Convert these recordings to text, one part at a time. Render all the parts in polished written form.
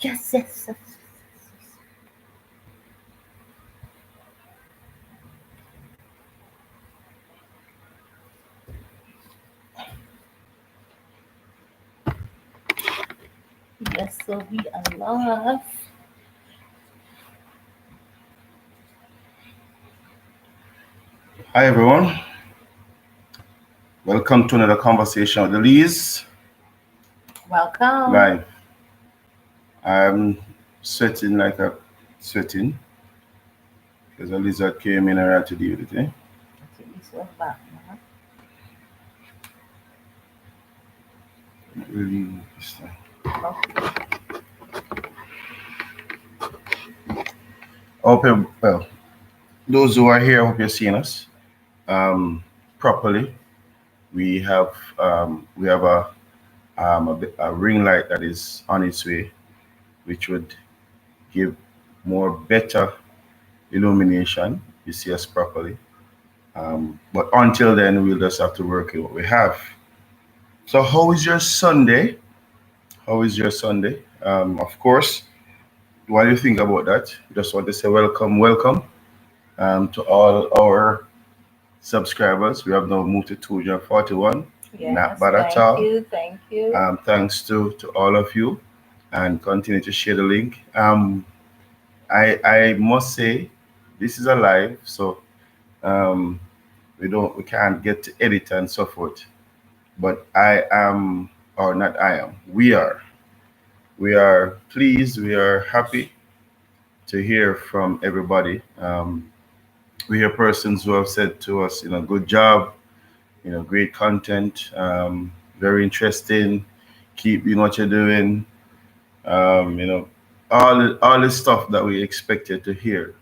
Yes, yes, yes. Yes, so we are live. Hi everyone, welcome to another conversation with Elise Welcome. live. I'm sweating like a sweating because Elisa came in and I had to deal with it. Okay, this was back now. Not really this time. Okay. Well, those who are here, I hope you're seeing us um, properly. We have a ring light that is on its way, which would give more better illumination. You see us properly. But until then, we'll just have to work with what we have. So, how is your Sunday? How is your Sunday? Of course, while you think about that, just want to say welcome to all our subscribers. We have now moved to 241. Not Yes, bad at thank all. you, thank you. Thanks to all of you, and continue to share the link. I must say, this is a live, so um, we can't get to edit and so forth. But I am, or not I am, we are pleased, we are happy to hear from everybody. We hear persons who have said to us, good job, great content, very interesting, keep doing what you're doing, um, you know, all the stuff that we expected to hear,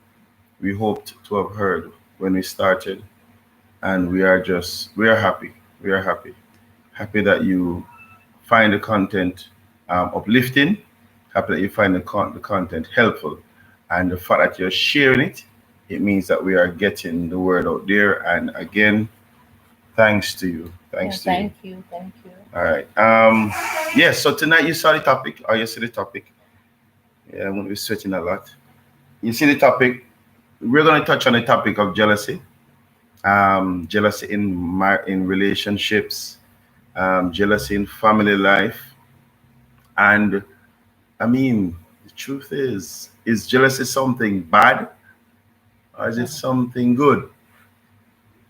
we hoped to have heard when we started, and we are happy, we are happy, happy that you find the content uplifting, happy that you find the content helpful, and the fact that you're sharing it, it means that we are getting the word out there. And again, thanks to you, Yeah, thanks to you. thank you, thank you. All right. Yeah. So tonight you saw the topic, or you see the topic. Yeah, I'm gonna be switching a lot. You see the topic. We're gonna touch on the topic of jealousy. Jealousy in relationships, jealousy in family life, and I mean, the truth is jealousy something bad or is it Mhm. something good?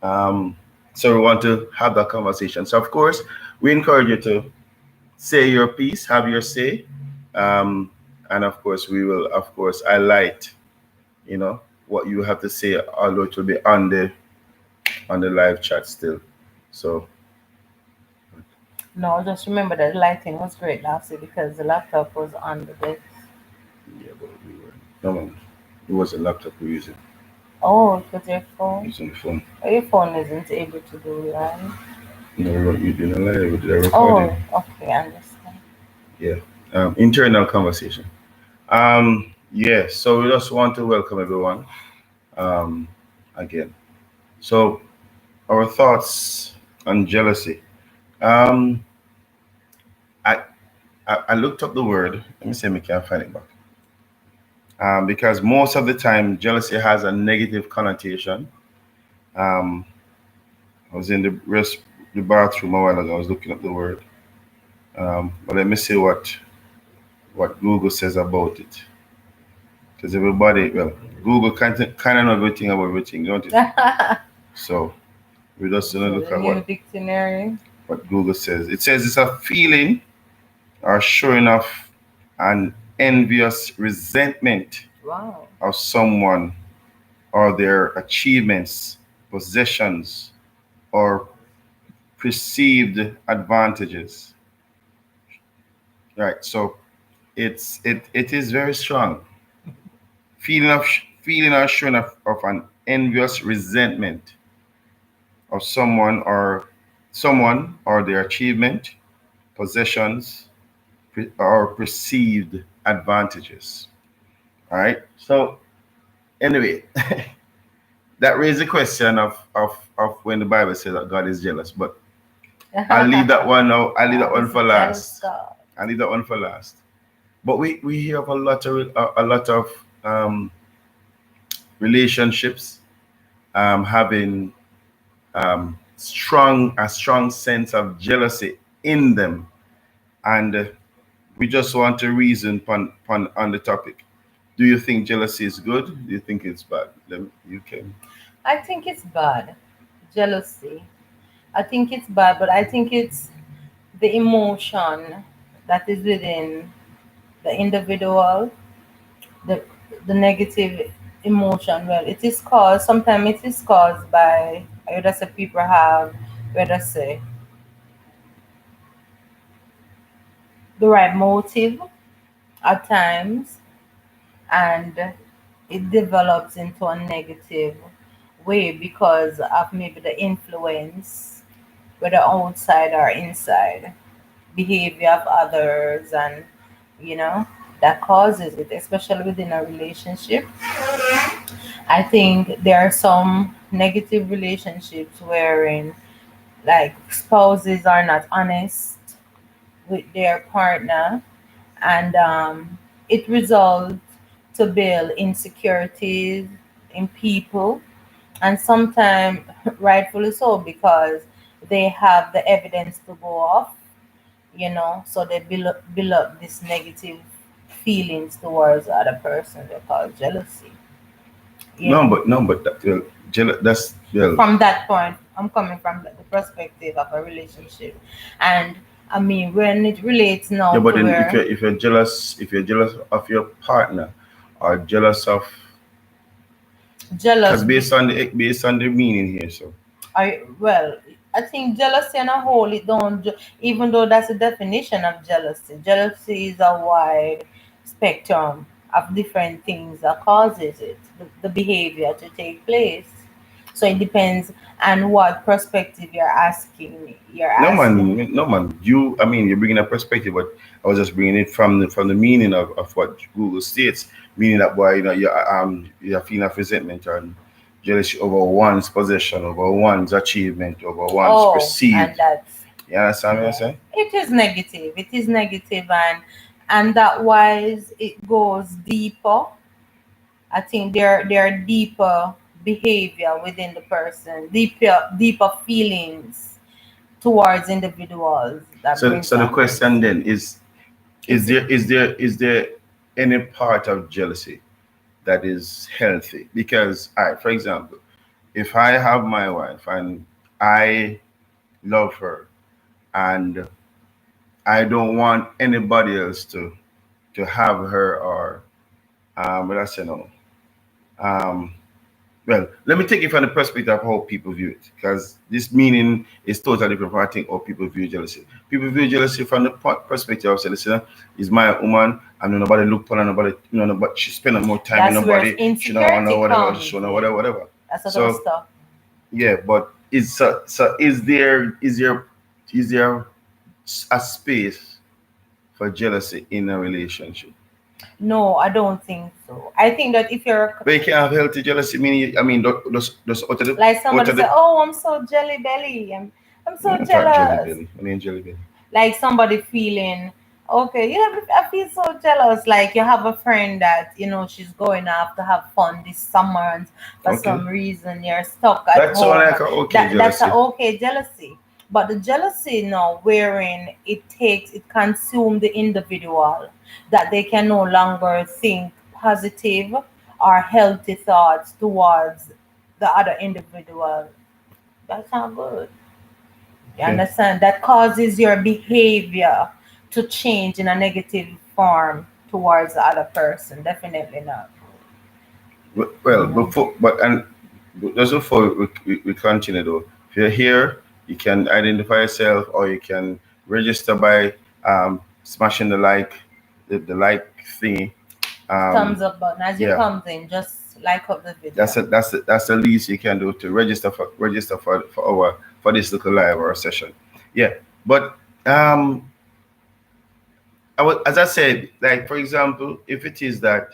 Um, so we want to have that conversation. So of course, we encourage you to say your piece, have your say, um, and of course, we will, of course, highlight, you know, what you have to say, although it will be on the live chat still. So No, just remember that the lighting was great last week because the laptop was on the desk. yeah, but we were no man, it was a laptop we were Oh, it was your phone? using the phone. Oh, your phone isn't able to do live. No, we did a live, we did a recording. Oh, okay, I understand. Yeah, internal conversation. Yeah, so we just want to welcome everyone um, again. So, our thoughts on jealousy. Um, I, I looked up the word. Let me see if I can find it back. Because most of the time, jealousy has a negative connotation. Um, I was in the bathroom a while ago. I was looking up the word. But let me see what Google says about it. Because everybody, well, Google kind of know everything about everything, don't it? So we're just gonna So look the at new dictionary. what Google says. It says it's a feeling or showing of an envious resentment Wow. of someone or their achievements, possessions, or perceived advantages. Right. So it is very strong. Feeling or showing of an envious resentment of someone or their achievement, possessions, or perceived advantages. All right. So anyway, that raises the question of when the Bible says that God is jealous. But I'll leave that one now. I'll leave that God one is a for jealous last. God. I'll leave that one for last. But we have a lot of um, relationships having strong sense of jealousy in them, and we just want to reason on the topic. Do you think jealousy is good? Do you think it's bad? You can. I think it's bad. Jealousy. I think it's bad, but I think it's the emotion that is within the individual, the the negative emotion. Well, it is caused. Sometimes it is caused by, I would say, people have, whether say, the right motive at times, and it develops into a negative way because of maybe the influence, whether outside or inside, behavior of others, and you know that causes it, especially within a relationship. I think there are some negative relationships wherein, like, spouses are not honest with their partner, and it results to build insecurities in people, and sometimes rightfully so, because they have the evidence to go off, so they build up this negative feelings towards the other person. They call jealousy, you No, know but no, but that's well. from that point, I'm coming from the perspective of a relationship. And I mean, when it relates now Yeah, but to then if where you're jealous of your partner, or jealous of, jealous because be, based on the meaning here, so I well, I think jealousy on a whole, it don't even though that's the definition of jealousy. Jealousy is a wide spectrum of different things that causes it, the behavior to take place. So it depends on what perspective you're asking me. You're no asking man, no man. I mean, you're bringing a perspective, but I was just bringing it from the meaning of what Google states, meaning that why you're feeling of resentment and jealousy over one's possession, over one's achievement, over one's Oh, and perceived. that's, You understand what I'm yeah, saying? it is negative. It is negative, and that wise it goes deeper. I think there are deeper behavior within the person, deeper feelings towards individuals that So, brings so the on question jealousy. then is: is It's there is there is there any part of jealousy that is healthy? Because, all right, for example, if I have my wife and I love her, and I don't want anybody else to have her, or what I say no. Um, well, let me take it from the perspective of how people view it, because this meaning is totally different from I think how people view jealousy. People view jealousy from the perspective of say, listen, is my woman, and nobody look upon her, nobody, but she spend more time with That's where nobody, she don't want to insecurity whatever, comes she don't in. whatever, whatever. That sort of So stuff. yeah, but is there a space for jealousy in a relationship? No, I don't think so. I think that if you're But you can't have healthy jealousy. Meaning, I mean, just like out somebody of say, the. "Oh, I'm so jelly belly. I'm so I thought jelly jealous." belly. I mean jelly belly. Like somebody feeling, okay, I feel so jealous. Like you have a friend that she's going off to have fun this summer, and for Okay, some reason you're stuck at that's all home. like a okay That's a jealousy. okay jealousy. But the jealousy now, wherein it consumes the individual, that they can no longer think positive or healthy thoughts towards the other individual. That's not good. You Okay. understand? That causes your behavior to change in a negative form towards the other person. Definitely not. Well, Hmm. just before we continue though, if you're here, you can identify yourself, or you can register by smashing the like thingy. Um, Thumbs up button as you yeah, come in. Just like up the that's video. the least you can do to register for this little live or session. Yeah, but as I said, like for example, if it is that,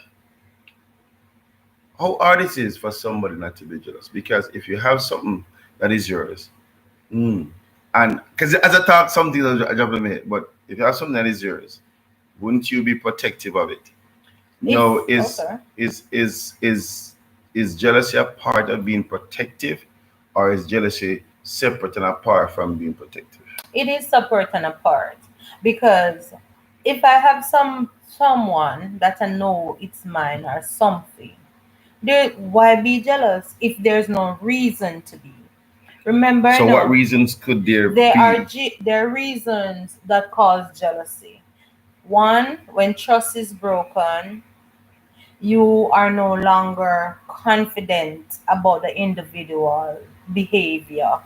how hard it is for somebody not to be jealous, because if you have something that is yours, mm, and because as I talk something I drop in my head, but if you have something that is yours, wouldn't you be protective of it? No, If okay, is jealousy a part of being protective, or is jealousy separate and apart from being protective? it is separate and apart because if I have someone that I know it's mine or something, there why be jealous if there's no reason to be? Remember So, what now, reasons could there be? there are reasons that cause jealousy. One, when trust is broken, you are no longer confident about the individual behavior.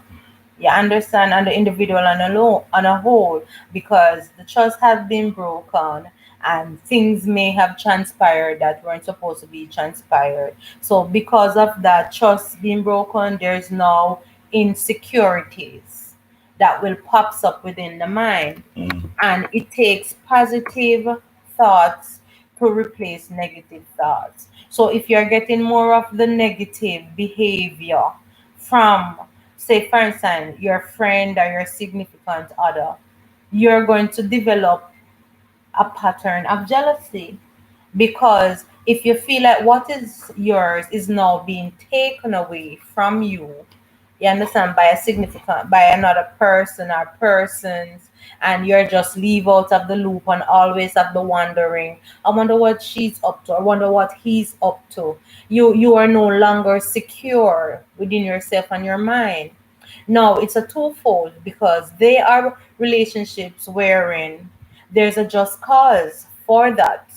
You understand, and the individual on a whole, because the trust has been broken and things may have transpired that weren't supposed to be transpired. So because of that trust being broken, there's now insecurities that will pops up within the mind, Mm. and it takes positive thoughts to replace negative thoughts. So if you're getting more of the negative behavior from, say, for instance, your friend or your significant other, you're going to develop a pattern of jealousy, because if you feel like what is yours is now being taken away from you, you understand, by a significant, by another person or persons, and you're just leave out of the loop and always have the wondering, I wonder what she's up to, I wonder what he's up to. You are no longer secure within yourself and your mind. No, it's a twofold, because they are relationships wherein there's a just cause for that,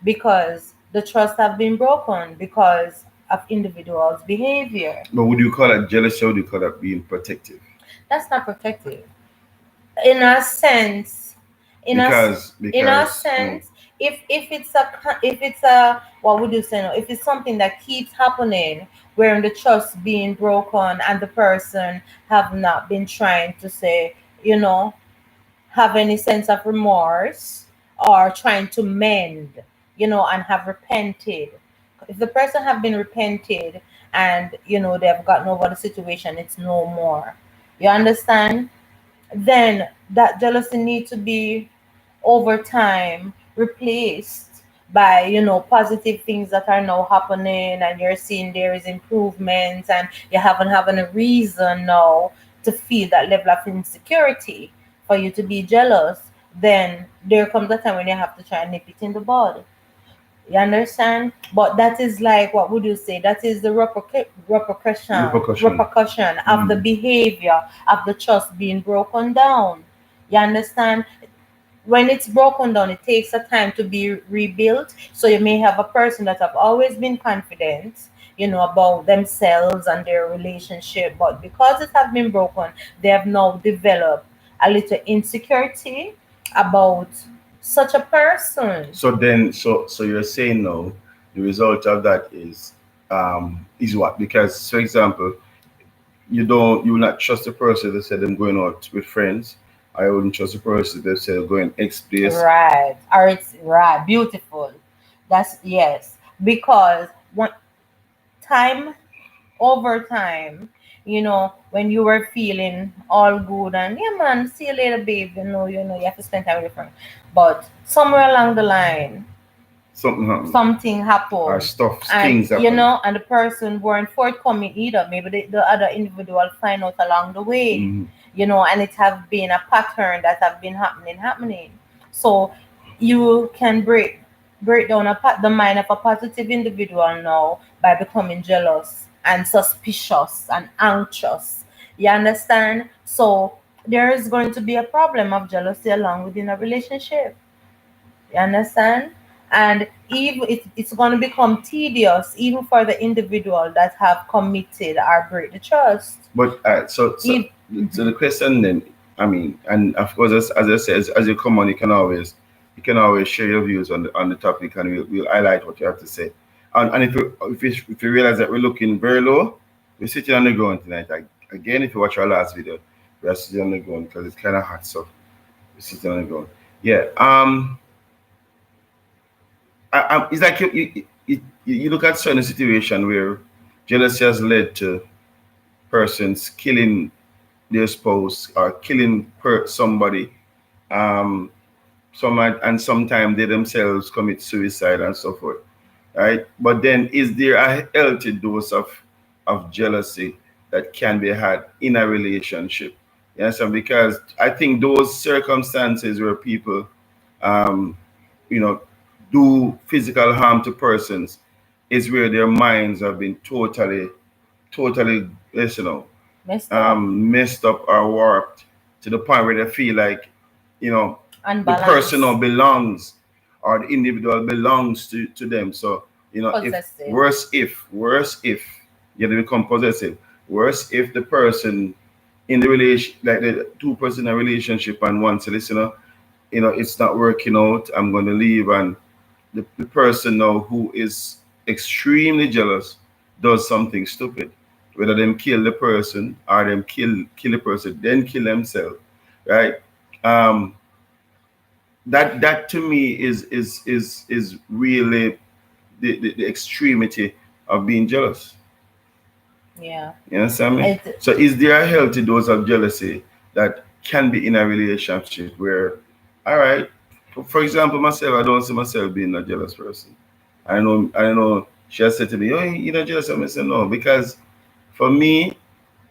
because the trust have been broken because of individuals' behavior. But would you call that jealousy, or would you call that being protective? That's not protective. In a sense, in a s- in a Mm, sense, if it's a, what would you say now? If it's something that keeps happening, where the trust being broken and the person have not been trying to say, you know, have any sense of remorse or trying to mend, and have repented. If the person have been repented and they've gotten over the situation, it's no more. You understand? Then that jealousy needs to be over time replaced by positive things that are now happening, and you're seeing there is improvements, and you haven't having a reason now to feel that level of insecurity for you to be jealous. Then there comes a time when you have to try and nip it in the bud. You understand? But that is like, what would you say? That is the repercussion. repercussion of the Mm. behavior of the trust being broken down. You understand? When it's broken down, it takes a time to be rebuilt. So you may have a person that have always been confident, about themselves and their relationship, but because it has been broken, they have now developed a little insecurity about such a person. So then, so you're saying now, the result of that is what? Because, for example, you will not trust the person that said them going out with friends. I wouldn't trust the person that said going X place. Right. Or it's right. Beautiful. That's yes. Because one time over time, when you were feeling all good and yeah man, see you later, babe, you have to spend time with your friend. But somewhere along the line, Something happened, something or happened, stuff, and things happen. and the person weren't forthcoming either. Maybe the other individual find out along the way, Hmm. and it have been a pattern that have been happening. So you can break down the mind of a positive individual now by becoming jealous and suspicious and anxious. You understand? So there is going to be a problem of jealousy along within a relationship. You understand? And even it's going to become tedious even for the individual that have committed or break the trust. But If, so the question then, I mean, and of course, as I said, as you come on, you can always share your views on the topic, and we'll highlight what you have to say. And if you realize that we're looking very low, we're sitting on the ground tonight. Like, again, if you watch our last video, we're sitting on the ground because it's kind of hot, so we're sitting on the ground. Yeah. It's like you look at certain situation where jealousy has led to persons killing their spouse or killing somebody. Um, and sometimes they themselves commit suicide and so forth, right? But then, is there a healthy dose of jealousy that can be had in a relationship? Yes, and because I think those circumstances where people, um, you know, do physical harm to persons is where their minds have been totally, yes, Messed up, messed up or warped to the point where they feel like, you know, the person unbalanced, now belongs, or the individual belongs to them. So, if possessive. worse if you become possessive, worse if the person in the relation, like the two-person in a relationship, and one says, listen, it's not working out, I'm going to leave, and the person now who is extremely jealous does something stupid, whether them kill the person or them kill the person, then kill themselves, right? Um, that to me is really the extremity of being jealous. Yeah. You understand me? It, So is there a healthy dose of jealousy that can be in a relationship where, all right, for example, myself, I don't see myself being a jealous person. I know she has said to me, oh, you're not jealous of me. I said, no, because for me,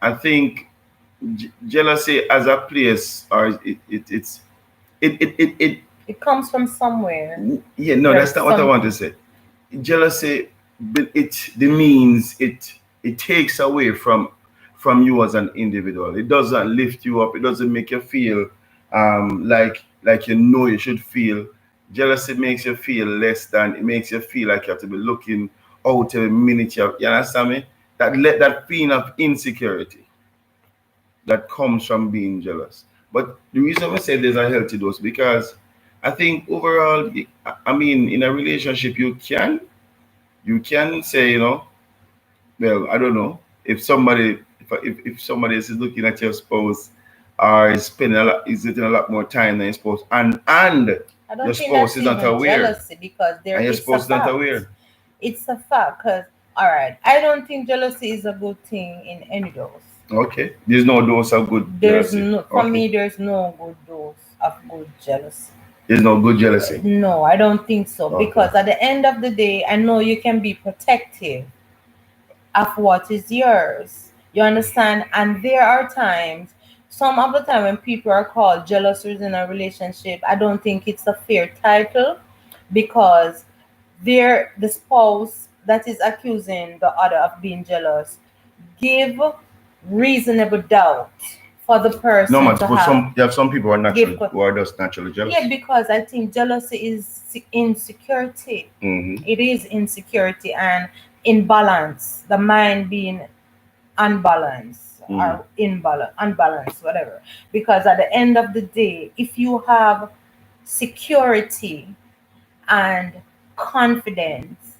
I think jealousy as a place, or it it comes from somewhere. yeah, no, There's that's not what I want to something. say. Jealousy, the means it takes away from you as an individual. It doesn't lift you up. It doesn't make you feel like you should feel. Jealousy makes you feel less than. It makes you feel like you have to be looking out every minute. You understand me? That feeling of insecurity that comes from being jealous. But the reason I say there's a healthy dose, because I think overall, I mean, in a relationship, you can say, well, I don't know, if somebody else is looking at your spouse, or is spending a lot more time than your spouse, and I your don't think spouse that's is not even aware, jealousy because there and your it's a spouse is not fact. aware. It's a fact because all right, I don't think jealousy is a good thing in any dose. Okay, there's no dose of good There's jealousy. no for Okay, me there's no good dose of good jealousy. there's no good jealousy. No, I don't think so Okay. because at the end of the day, I know you can be protective of what is yours. You understand? And there are times, some of the time when people are called jealousies in a relationship, I don't think it's a fair title because they're the spouse that is accusing the other of being jealous give reasonable doubt for the No, person man, to but have you have some people give who are just naturally yeah, jealous. because I think jealousy is insecurity. Hmm. It is insecurity and imbalance, the mind being unbalanced Hmm. or unbalanced, whatever. Because at the end of the day, if you have security and confidence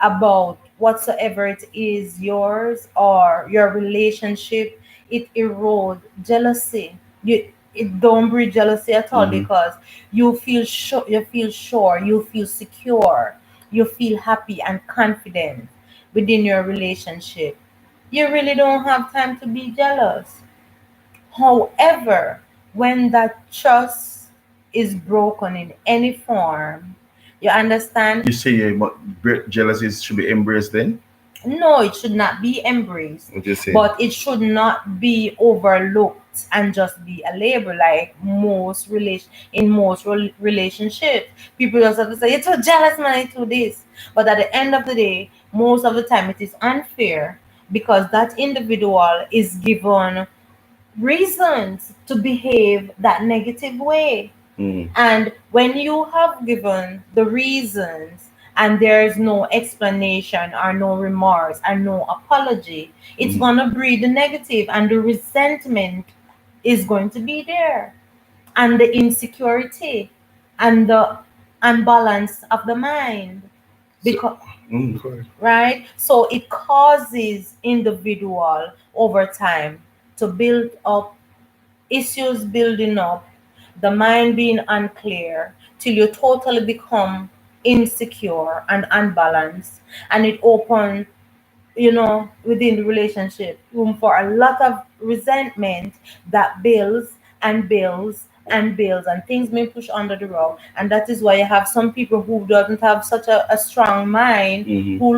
about whatsoever it is yours or your relationship, it erodes jealousy. It don't breed jealousy at all Hmm. because you feel sure, you feel secure, you feel happy and confident within your relationship. You really don't have time to be jealous. However, when that trust is broken in any form, you understand? You say, yeah, but jealousy should be embraced then? No, it should not be embraced, What you say? but it should not be overlooked and just be a label like most relationships. People just have to say, "You're too jealous, man, you're too this." But at the end of the day, most of the time it is unfair because that individual is given reasons to behave that negative way. Hmm. And when you have given the reasons and there's no explanation or no remorse and no apology, it's Hmm. going to breed the negative and the resentment is going to be there. And the insecurity and the unbalance of the mind. So, Because go ahead. right? So it causes individual over time to build up issues building up, the mind being unclear, till you totally become insecure and unbalanced. And it opens, within the relationship, room for a lot of resentment that builds and builds and bills and things being pushed under the rug, and that is why you have some people who doesn't have such a strong mind Hmm. who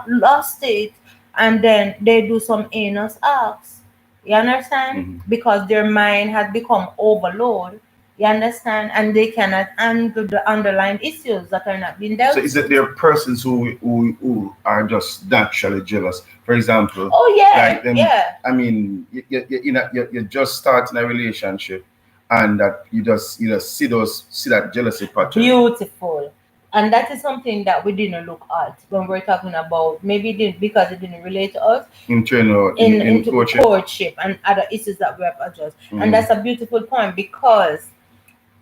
lost it, and then they do some heinous acts. You understand? Hmm. Because their mind has become overload. You understand? And they cannot handle the underlying issues that are not being So dealt is it with. there are persons who are just naturally jealous? For example, Oh yeah, like them. yeah. I mean, you're just starting a relationship, and that you just see that jealousy pattern. Beautiful. And that is something that we didn't look at when we're talking about, maybe it didn't, because it didn't relate to us, Internal in in into courtship. courtship and other issues that we have addressed. And Hmm. that's a beautiful point, because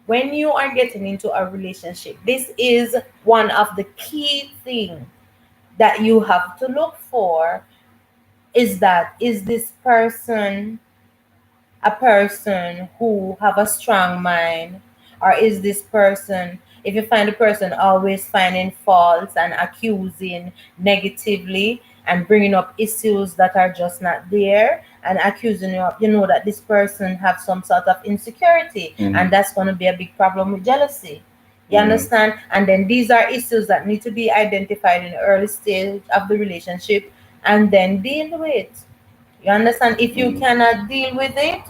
when you are getting into a relationship, this is one of the key things that you have to look for, is that, is this person a person who have a strong mind, or is this person, if you find the person always finding faults and accusing negatively and bringing up issues that are just not there, and accusing you, you know that this person have some sort of insecurity, Hmm. and that's going to be a big problem with jealousy. You Hmm. understand? And then these are issues that need to be identified in the early stage of the relationship and then deal with. You understand? If you Hmm. cannot deal with it,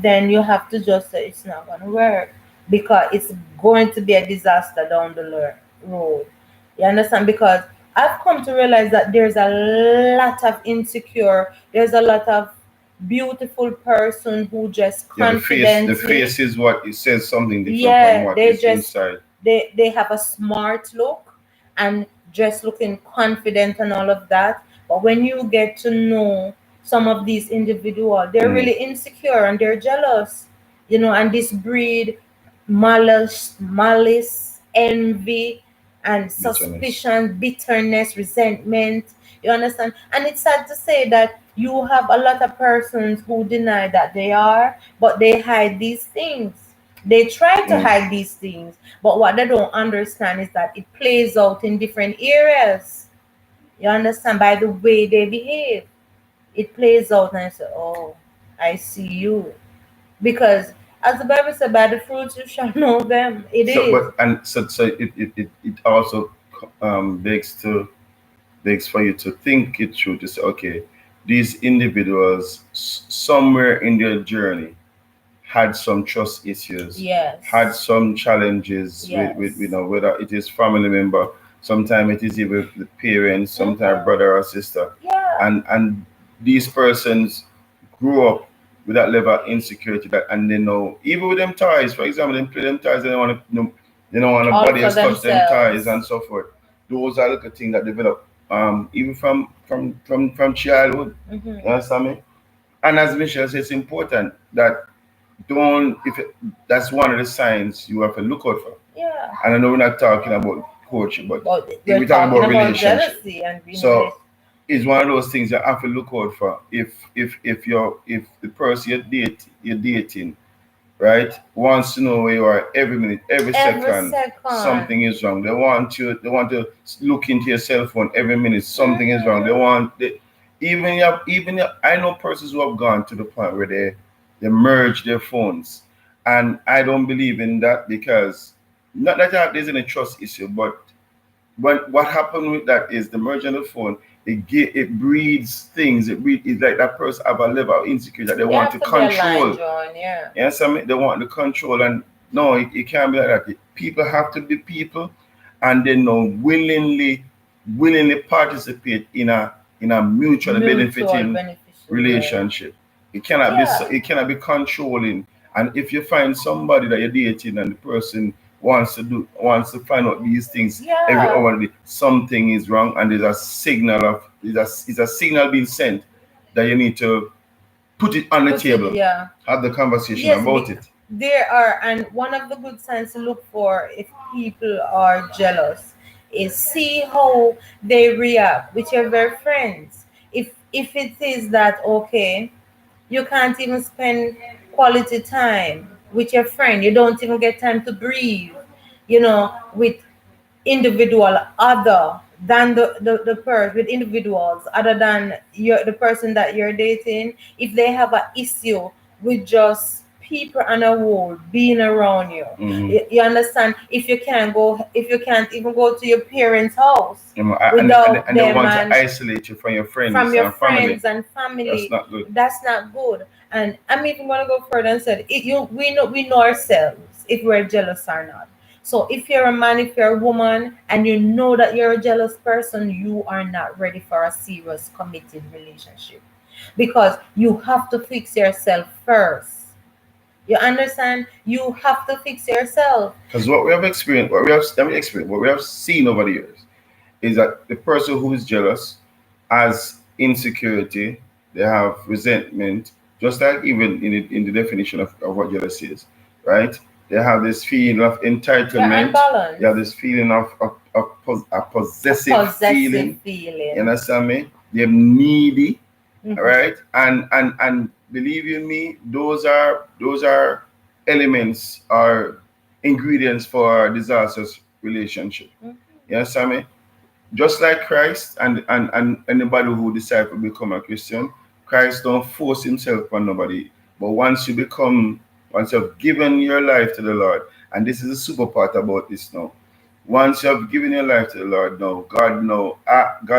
then you have to just say it's not going to work, because it's going to be a disaster down the road. You understand? Because I've come to realize that there's a lot of insecure, there's a lot of beautiful person who just Yeah, the confidently, face is what it says something different from yeah, what they is just, inside. they have a smart look and just looking confident and all of that. But when you get to know some of these individuals, they're Hmm. really insecure and they're jealous, you know, and this breed malice, envy, and Bitterness. suspicion, bitterness, resentment. You understand? And it's sad to say that you have a lot of persons who deny that they are, but they hide these things. They try to Mm. hide these things, but what they don't understand is that it plays out in different areas. You understand? By the way they behave, it plays out, and I say, "Oh, I see you." Because as the Bible said, by the fruits you shall know them. It So, is. so it also begs for you to think it through to say, okay, these individuals somewhere in their journey had some trust issues, had Yes. some challenges with Yes. whether it is family member, sometimes it is even the parents, sometimes Mm-hmm. brother or sister, Yeah. and these persons grew up with that level of insecurity that, and they know even with them ties, for example, them play them ties, they don't want All nobody for else touch them ties themselves. and so forth. Those are the things that develop even from childhood. Mm-hmm. You understand me? And as Michelle says, it's important that don't if it, that's one of the signs you have to look out for. Yeah. And I know we're not talking about coaching, but But if we're we're talking talking about about relationship. jealousy and being So related. it's one of those things you have to look out for. If the person you're dating, right, wants to know where you are every minute, every Every second, second. something is wrong. They want to look into your cell phone every minute, something is wrong. Mm-hmm. I know persons who have gone to the point where they merge their phones. And I don't believe in that because not that there's any trust issue, but what happened with that is the merge on the phone, it breeds things. It's like that person have a level of insecurity that they There want has to to be a line control. drawn, yeah. Yes, I mean they want the control, and no, it can't be like that. People have to be people, and they know willingly participate in a mutually Mutual benefiting beneficial, yeah. relationship. Yeah. It cannot be controlling. And if you find somebody that you're dating and the person wants to find out these things every Yeah. hour, something is wrong, and there's a signal being sent that you need to put it on the Put it, table, yeah. have the conversation Yes, about it. there are, and one of the good signs to look for if people are jealous is see how they react with your very friends. If it is that okay, you can't even spend quality time with your friend, you don't even get time to breathe, you know, with individual other than the person, with individuals other than the person that you're dating, if they have an issue with just people on a whole being around you. Mm-hmm. You understand? If you can't even go to your parents' house And without they them want to and isolate you from your from friends your and family. friends and That's family, not good. that's not good. And I'm even gonna go further and say we know ourselves if we're jealous or not. So if you're a man, if you're a woman, and you know that you're a jealous person, you are not ready for a serious committed relationship, because you have to fix yourself first. You understand? You have to fix yourself. Because what we have experienced, what we have seen over the years is that the person who is jealous has insecurity, they have resentment, just like even in the definition of what jealousy is, right? They have this feeling of You're entitlement, they have unbalanced. this feeling of a A possessive possessive feeling, you feeling. understand me? They're needy, Hmm. right? And believe you me, those are elements or ingredients for a disastrous relationship. You understand me? Just like Christ and anybody who decides to become a Christian, Christ don't force himself on nobody. But once you've given your life to the Lord, and this is the super part about this now. Once you have given your life to the Lord now, God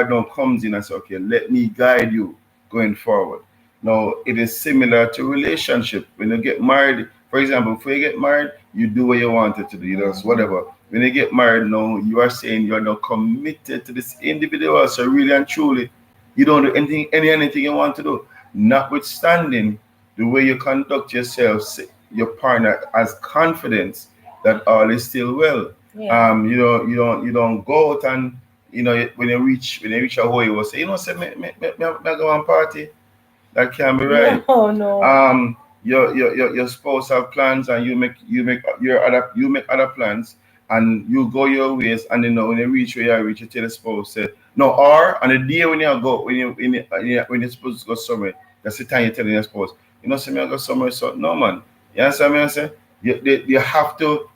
now comes in and says, okay, let me guide you going forward. Now it is similar to relationship. When you get married, for example, before you get married, you do what you wanted to do, you know, whatever. When you get married now, you are saying you are now committed to this individual. So really and truly, you don't do anything you want to do. Notwithstanding the way you conduct yourself, your partner has confidence that all is still well. Yeah. You don't go out and when you reach a hole, you will say, say me go on party. That can be right. No, no. Your spouse have plans and you make other plans and you go your ways, and when you reach where you reach, you tell the spouse say no. Or on the day when you go when you're supposed to go somewhere, that's the time you're telling your spouse, say me I go somewhere. So no, man, you understand me? I say you have to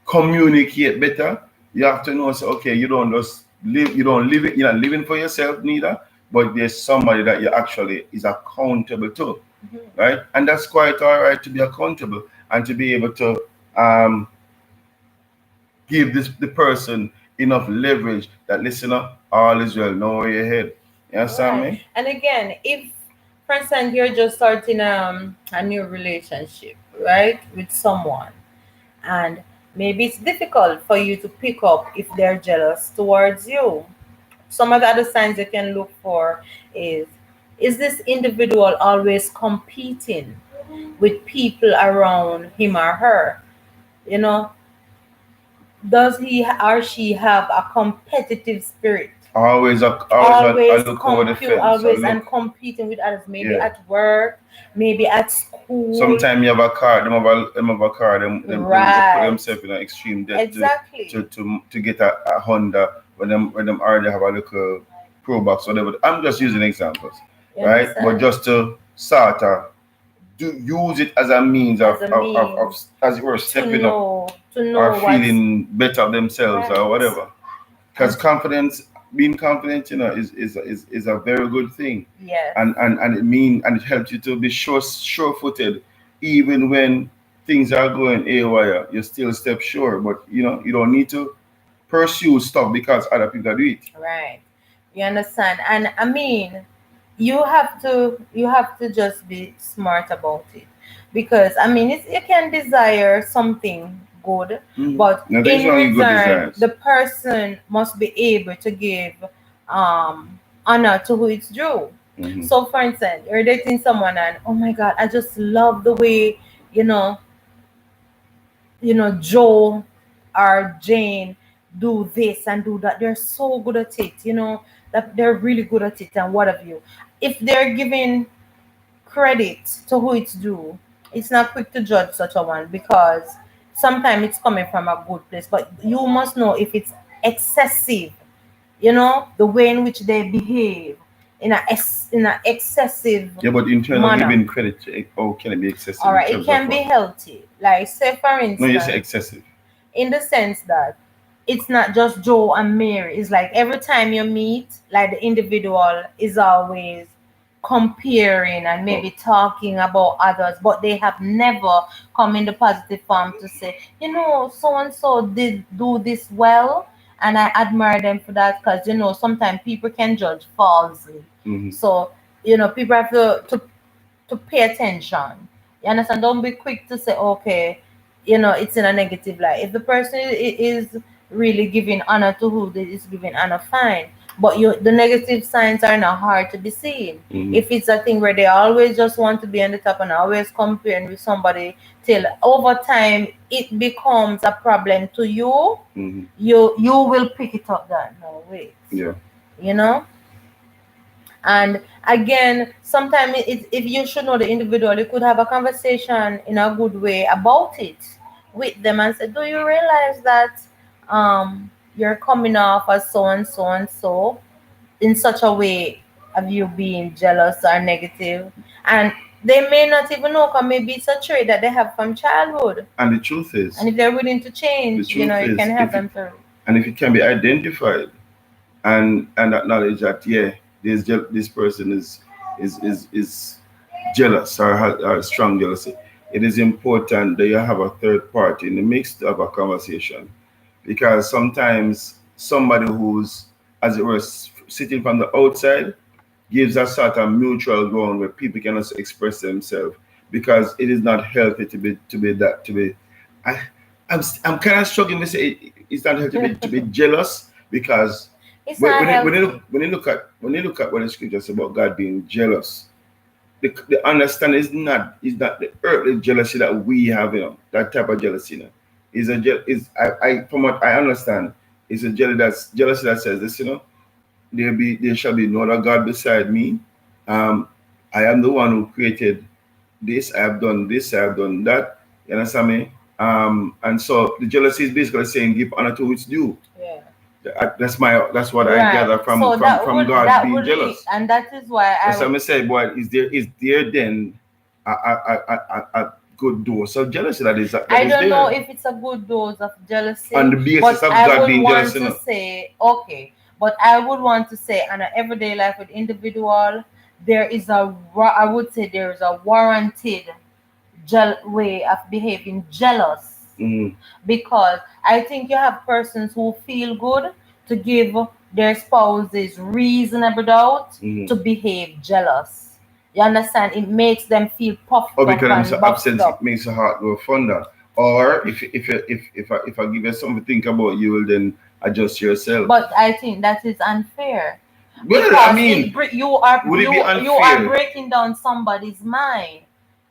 communicate better. You have to know, say, okay, you don't just live, you don't live it, you're not living for yourself neither, but there's somebody that you actually is accountable to, right? And that's quite all right to be accountable and to be able to um, give the person enough leverage that listen up, all is well, know where you're head. You understand Right. me? And again, if for instance you're just starting a new relationship, right, with someone, and maybe it's difficult for you to pick up if they're jealous towards you. Some of the other signs you can look for is is this individual always competing with people around him or her? You know, does he or she have a competitive spirit? Always I look over the fence. I Always look, and competing with others, maybe yeah. at work, maybe at school. Sometimes you have a car, them have a car, them they put Right. themselves in an extreme debt Exactly. to get a Honda when them already have a little Pro Box or whatever. I'm just using examples, You right? But understand? just to sort of use it as a means As a means of as it were stepping up to or know what's feeling better themselves or right. whatever. Because And being confident, is a very good thing, yes. and it helps you to be sure-footed, even when things are going haywire. You still step sure, but you don't need to pursue stuff because other people do it. Right. You understand? And I mean, you have to just be smart about it, because I mean you can desire something good, but Now there's in only good return desires. the person must be able to give honor to who it's due. Hmm. So for instance, you're dating someone and oh my god, I just love the way you know Joe or Jane do this and do that. They're so good at it, that they're really good at it and what have you. If they're giving credit to who it's due, it's not quick to judge such a one, because sometimes it's coming from a good place. But you must know if it's excessive, the way in which they behave in a excessive Yeah, but in terms of manner. giving credit, how can it be All excessive in right, it terms of can be what? healthy. Like say for No, you say instance, excessive. in the sense that it's not just Joe and Mary. It's like every time you meet, like the individual is always, comparing and Oh. maybe talking about others, but they have never come in the positive form to say, so and so did do this well, and I admire them for that. Because sometimes people can judge falsely. Hmm. So people have to pay attention. You understand? Don't be quick to say, okay, it's in a negative light. If the person is really giving honor to who they is giving honor, fine. But the negative signs are not hard to be seen. Hmm. If it's a thing where they always just want to be on the top and always comparing with somebody, till over time it becomes a problem to you, Hmm. you will pick it up that no wait, Yeah. you know and again, sometimes if you should know the individual, you could have a conversation in a good way about it with them and say, do you realize that you're coming off as so and so and so in such a way of you being jealous or negative? And they may not even know, because maybe it's a trait that they have from childhood. And the truth And is, if they're willing to the change, truth you can is, help if it them through. and if it can be identified and acknowledge that, yeah, this person is jealous or has or strong jealousy, it is important that you have a third party in the mix to have a conversation, because sometimes somebody who's, as it were, sitting from the outside gives a sort of mutual ground where people can also express themselves, because it is not healthy to be. I, I'm kind of struggling to say it's not healthy to be jealous, because It's not healthy. when you look at what the scripture says about God being jealous, the understanding is not the earthly jealousy that we have, that type of jealousy, is is I from what I understand, is a jealousy that says this, there shall be no other God beside me. Um, I am the one who created this. I have done this. I have done that. You understand me? And so the jealousy is basically saying give honor to its due. Yeah. That's what I Right. gather So from God being jealous. and that is why That's what I say, boy. Is there then a good dose of jealousy that I is don't know there if it's a good dose of on jealousy, the basis but of I God would being jealous, want to say, okay, but I would want to say, on an everyday life with individual, I would say there is a warranted way of behaving jealous, Mm-hmm. because I think you have persons who feel good to give their spouses reasonable doubt Mm-hmm. to behave jealous. You understand? It makes them feel Or puffed up because I'm and so buffed absent, it up. makes your heart go fonder. Or if I give you something to think about, you will then adjust yourself. But I think that is unfair, Well, I because mean, would it be you are unfair? breaking down somebody's mind.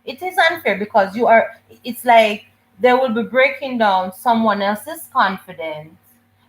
It is unfair because you are. It's like they will be breaking down someone else's confidence.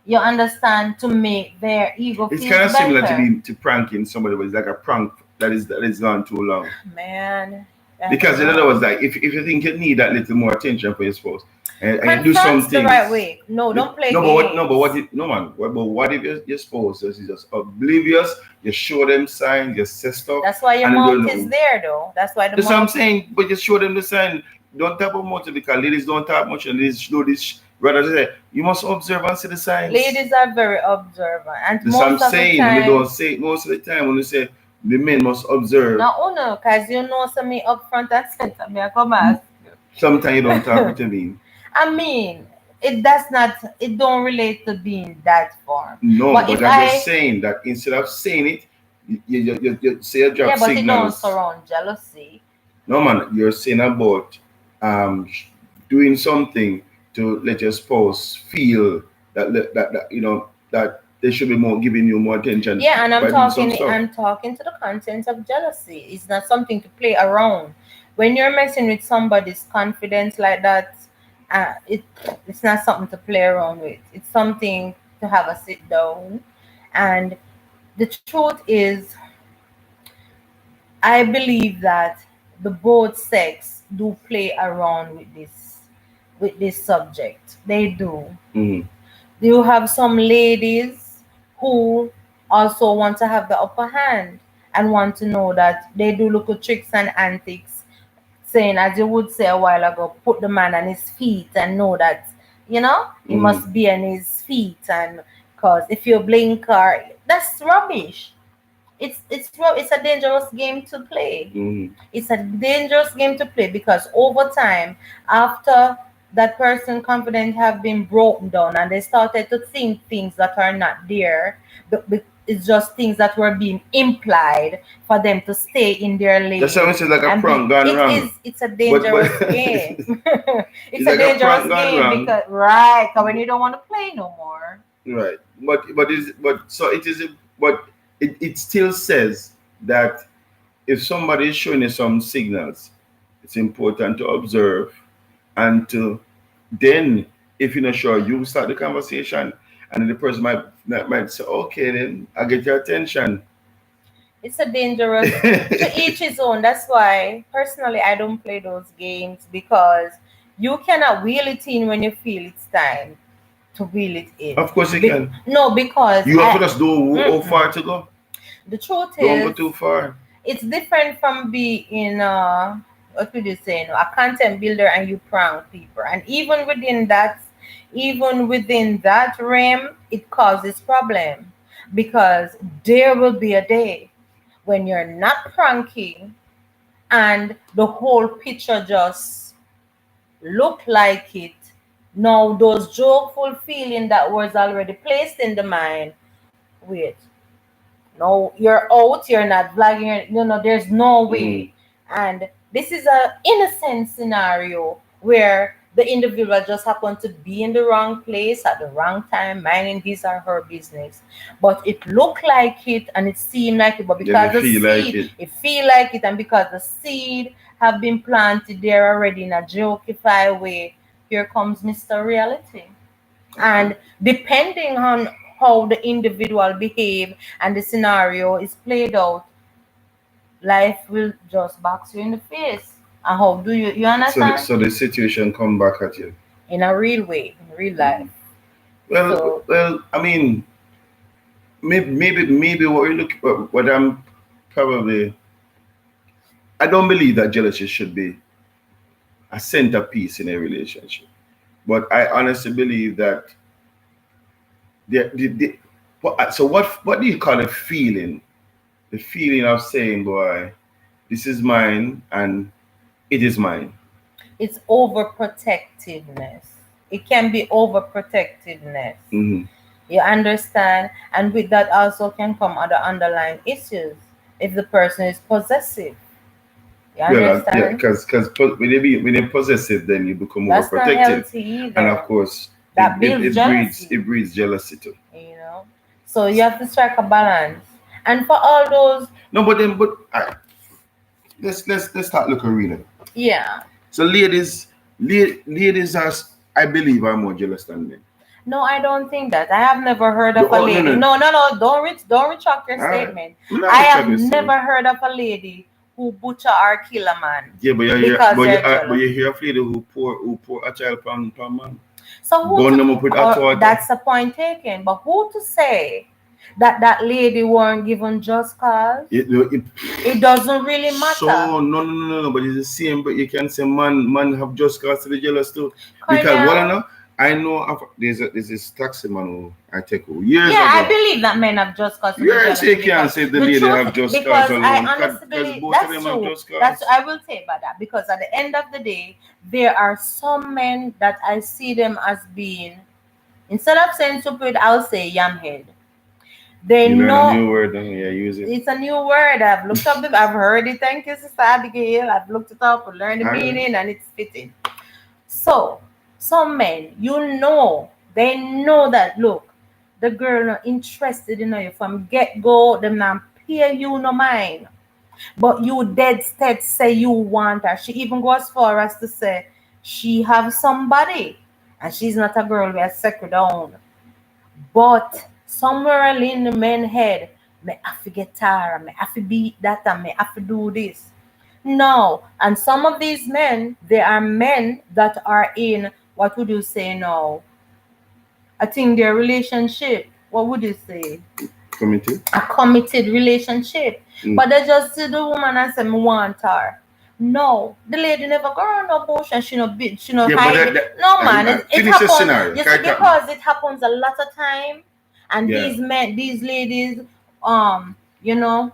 You understand, to make their ego It's feels kind of similar better. to pranking somebody, but it's like a prank that is gone too long. Man, I don't Because in other know. words, like if you think you need that little more attention for your spouse, and you do some Confronts the right things, way. No, don't play no, but what? No, but what? games. No, man. But what if your spouse is just oblivious? You show them signs, you say stuff, That's why your and they don't mouth is know. there, though. That's why the That's what I'm mouth. saying. But just show them the sign. Don't talk about much, because ladies don't talk much, and ladies know this. Rather say, you must observe and see the signs. Ladies are very observant, and That's what I'm most of the saying. And they time, don't say it most of the time when they say the men must observe. now, no, cause so me up front and center, me I come ask Sometimes you don't talk you. with your mean. I mean, it does not. It don't relate to being that form. No, But but if I'm just I, saying that instead of saying it, you say you yeah, drop but it don't signals. surround jealousy. No, man, you're saying about um, doing something to let your spouse feel that they should be more giving you more attention Yeah, and by doing some stuff. I'm talking to the content of jealousy. It's not something to play around. When you're messing with somebody's confidence like that, it's not something to play around with. It's something to have a sit down. And the truth is, I believe that the both sex do play around with this subject. They do. Mm-hmm. You have some ladies who also want to have the upper hand and want to know that they do little tricks and antics, saying, as you would say a while ago, put the man on his feet and know that, he Mm-hmm. must be on his feet. And because if you blink, or that's rubbish. It's a dangerous game to play. Mm. It's a dangerous game to play because over time, after that person confidence have been broken down and they started to think things that are not there, but it's just things that were being implied for them to stay in their That's how lane it's like a and prank be gone it wrong. is it's a But dangerous game. It's it's a like a dangerous prank gone game wrong. because right, 'cause when you don't want to play no more. Right. But so it is. But it still says that if somebody is showing you some signals, it's important to observe and to then, if you're not sure, you start the conversation, and the person might say, "Okay, then I get your attention." It's a dangerous to each his own. That's why personally I don't play those games because you cannot wheel it in when you feel it's time to wheel it in. Of course, you can. No, because You have to I just know how mm-mm. far to go. The truth Don't go is too far. it's different from being what would you say, a content builder and you prank people. And even within that realm, it causes problem because there will be a day when you're not pranking and the whole picture just look like it. Now those jokeful feeling that was already placed in the mind. Wait, no, you're out, you're not vlogging, there's no Mm. way. And this is a innocent scenario where the individual just happened to be in the wrong place at the wrong time, minding his or her business. But it looked like it and it seemed like it, but Then you because the feel like seed, it. it feel like it, and because the seed have been planted there already in a jokify way, here comes Mr. Reality. Okay. And depending on how the individual behave and the scenario is played out, life will just box you in the face. And how do you understand? So the situation come back at you. In a real way, in real life. Mm. Well, So well. I mean, maybe what we look, what I'm probably. I don't believe that jealousy should be a centerpiece in a relationship. But I honestly believe that so what do you call a feeling? The feeling of saying, boy, this is mine and it is mine. it's overprotectiveness. It can be overprotectiveness. Mm-hmm. You understand? And with that also can come other underlying issues if the person is possessive. You Well, yeah, understand? because when you're possessive, then you become That's not overprotective, healthy and of either. course, That builds jealousy. it breeds jealousy too. you know so you have to strike a balance, and for all those. No, but all right, let's start looking real. Yeah. So ladies are, I believe, are more jealous than men. No, I don't think that. I have never heard of a Oh, no, lady. no. No, no, no, don't retract your All right. statement. I'm not I have retracting this. never heard of a lady who butcher or kill a man Yeah, because they're but jealous. you hear of lady who pour a child pan man, So who burn to them up with hot water. that's the point taken, but who to say that that lady weren't given just cause? It doesn't really matter. So no. But it's the same. But you can say man have just cause to be jealous too. Because what Cornell. I know of, there's this taxi man who I take years Yeah, I ago. believe that men have just cause to be Yeah, jealous say you can't because say the the lady truth, have just cause because I alone. honestly Because believe both of that's them have true. just That's cause. I will say about that because at the end of the day, there are some men that I see them as being, instead of saying stupid, I'll say yamhead. They You learn a know new word and yeah, use it. it's a new word. I've looked up I've heard it. Thank you, Sister Abigail. I've looked it up, learned the Alright. meaning, and it's fitting. So, some men, they know that, look, the girl not interested in you from get go, them not pay you no mind. But you dead stead say you want her. She even goes far as to say she have somebody and she's not a girl with a second down. But somewhere in the men head, me have to get Tara, me have to beat that, and me have to do this. No, and some of these men, they are men that are in, what would you say now? I think their relationship. What would you say? Committee. A committed relationship. Mm. But they just see the woman and say, me want her. No, the lady never go around no bush and she no Yeah, but hide it. No man, it finish the happens. scenario. You see, Can't happen. because it happens a lot of time, and Yeah. these men, these ladies, um, you know,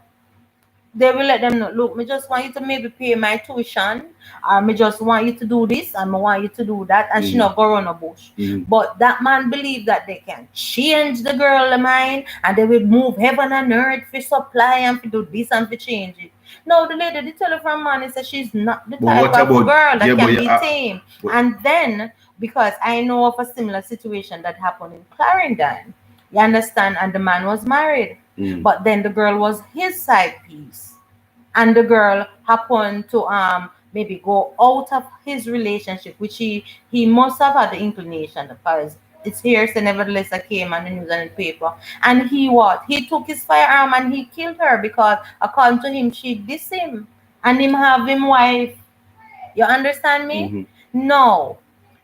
they will let them know, look, me just want you to maybe pay my tuition, or me just want you to do this, and me want you to do that, and she Mm-hmm. not go run a bush. Mm-hmm. But that man believe that they can change the girl mind, and they will move heaven and earth for supply and for do this and for change it. No, the lady did tell her from morning said she's not the But type what of about girl yeah? that But can be yeah, tamed. but, And then, because I know of a similar situation that happened in Clarendon, you understand, and the man was married, mm, but then the girl was his side piece, and the girl happened to maybe go out of his relationship, which he must have had the inclination, because it's hearsay nevertheless that came on the news and the paper. And he took his firearm and he killed her because according to him she dissed him and him have him wife. You understand me? mm-hmm. No.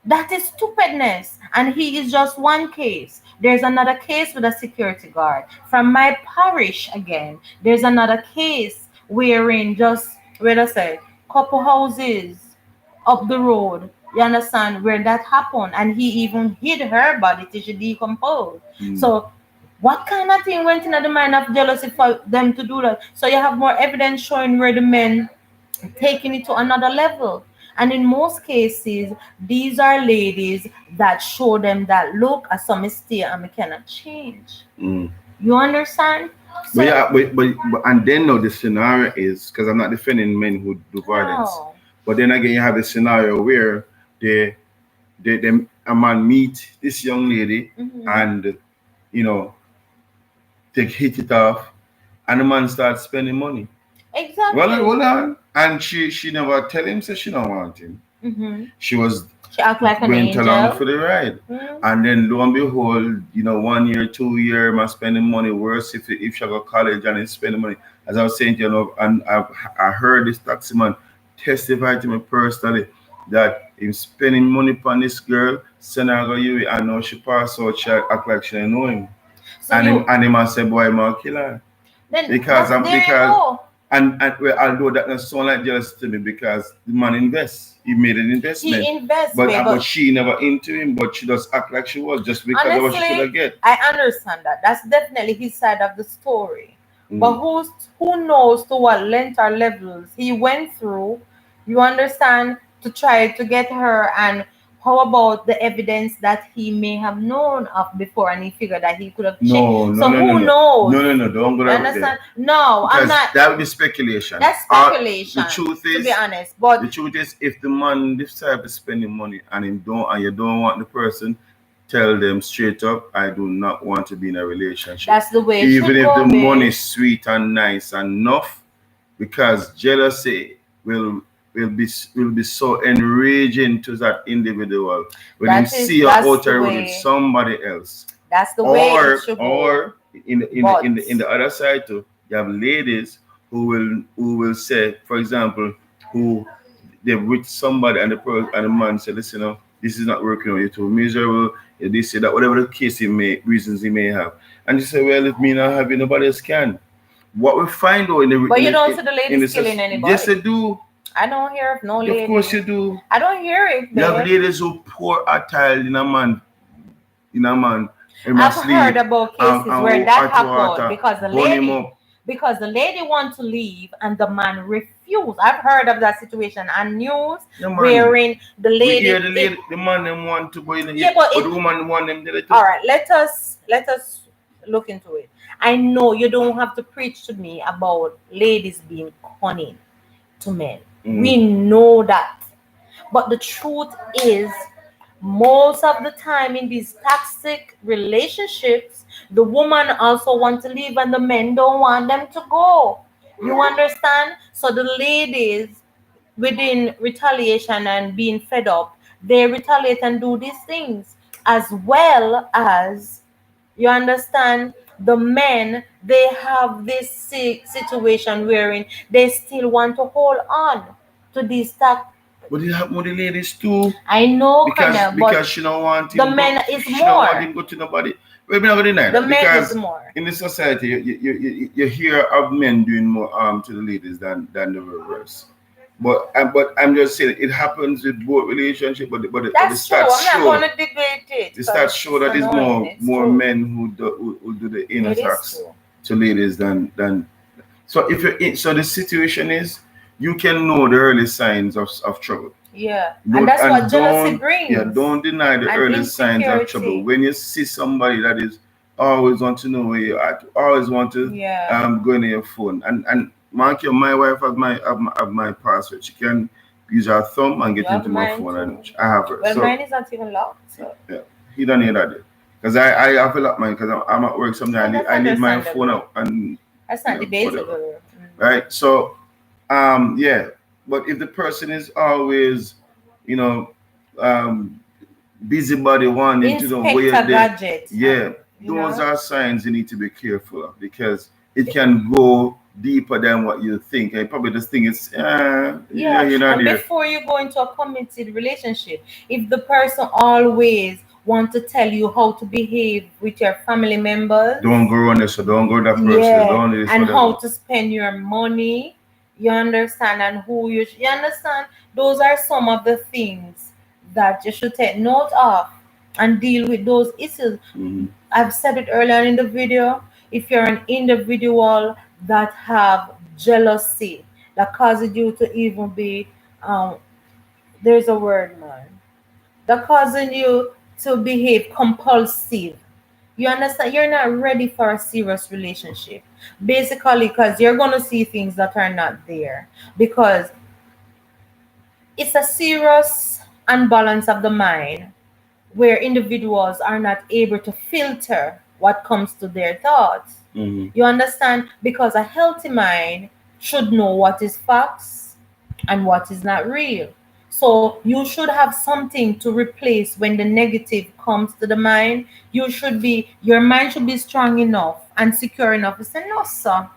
That is stupidness. And he is just one case. There's another case with a security guard. From my parish again, there's another case wherein just, where I say, couple houses up the road. You understand where that happened? And he even hid her body till she decomposed. Mm. So what kind of thing went into the mind of jealousy for them to do that? So you have more evidence showing where the men taking it to another level. And in most cases, these are ladies that show them that look, I saw mistake and I cannot change. Mm. You understand? But So yeah, but and then now the scenario is because I'm not defending men who do violence, no. but then again you have a scenario where they a man meet this young lady Hmm. and you know they hit it off, and the man starts spending money. Well, Exactly. hold on, and she never tell him so she don't want him. Hmm. She was She act like an went along angel. for the ride. Mm. And then lo and behold, 1 year, 2 year, man spending money. Worse if she go college and he's spending money. As I was saying, and I heard this taxi man testify to me personally that him spending money upon this girl, send her go you and now she pass out, she act like she don't know him. So you And him and say, boy, I'm gonna kill her. then Because that's I'm there you because go. and well, although that doesn't sound like jealousy to me because the man invests, he made an He investment, invests but way, but but she never into him, but she just act like she was just because of what she could have honestly, get. I understand that. That's definitely his side of the story. But Mm. who knows to what length or levels he went through, you understand, to try to get her, and how about the evidence that he may have known of before and he figured that he could have changed. No, no, So no, no, who no, knows? no, no, no. Don't go You there understand? No, I'm because not. that would be speculation. That's speculation, The truth to be is, honest. But if the man decide to spending money and him don't and you don't want the person, tell them straight up, I do not want to be in a relationship. that's the way it Even should if the go, money babe. is sweet and nice enough, because jealousy will be so enraging to that individual when him see you That's out the the road with way. somebody else. That's the way it Or should go. But in the other side too, you have ladies who will say, for example, who they're with somebody and and the man say, listen, this is not working out, you're too miserable, you this, you that, whatever the case reasons he may have. And you say, well, if me not having nobody else can. What we find though but you don't see the in ladies killing yes, anybody. they do. I don't hear of no Of course lady. you do. I don't hear it, You have babe. ladies who pour a tile in a man, in my I've heard sleep, about cases and where that hot happened water, because burn him up. the lady want to leave and the man refused. I've heard of that situation on news Yeah, man. wherein the We hear lady it, the man them want to go in, yeah, but but it the woman want them there too. all right, let us look into it. I know you don't have to preach to me about ladies being cunning to men. Mm. We know that. But the truth is, most of the time in these toxic relationships, the woman also want to leave and the men don't want them to go. You understand? So the ladies, within retaliation and being fed up, they retaliate and do these things, as well as, you understand, the men, they have this situation wherein they still want to hold on to this stuff. But it happen with the ladies too. I know, kinda, but Because she don't want the him go men is she don't want more. him go to nobody. We're not gonna deny The that men is because more. in the society you hear of men doing more to the ladies than the reverse. But I'm just saying it happens with both relationships, but the That's true. stats I'm not show going to debate it the because stats show it's that it's annoying. It's more true. men who do the inner It is tax true. to ladies So if you're in, so the situation is you can know the early signs of trouble. Yeah. And Don't that's what and jealousy don't yeah, brings. don't deny the And early signs of trouble. insecurity. When you see somebody that is always want to know where you are, always want to Yeah. go into your phone and mark your my wife have my password. She can use her thumb and You get have into my mine phone and too. I have her. Well, So mine is not even locked. So. yeah, he don't need that. Because I have a lot mine because I'm at work Oh, sometimes. that's I need my phone understandable. out and That's not whatever. debatable. Right? So yeah. But if the person is always, you know, um busybody wanting to know where Inspector they gadget, yeah, you those know. are signs you need to be careful of because it can go deeper than what you think. And probably this thing is yeah, Yeah, you're not and there. before you go into a committed relationship, if the person always want to tell you how to behave with your family members, Don't go on this, so don't go that person, yeah, don't do this, and how whatever. to spend your money, you understand, and who you understand, those are some of the things that you should take note of and deal with those issues. Hmm. I've said it earlier in the video. If you're an individual that have jealousy that causes you to even be um there's a word, man, that causing you to behave compulsive, you understand, you're not ready for a serious relationship, basically, because you're going to see things that are not there, because it's a serious unbalance of the mind where individuals are not able to filter what comes to their thoughts. Hmm. You understand? Because a healthy mind should know what is facts and what is not real. So you should have something to replace when the negative comes to the mind. Your mind should be strong enough and secure enough to say, no, sir,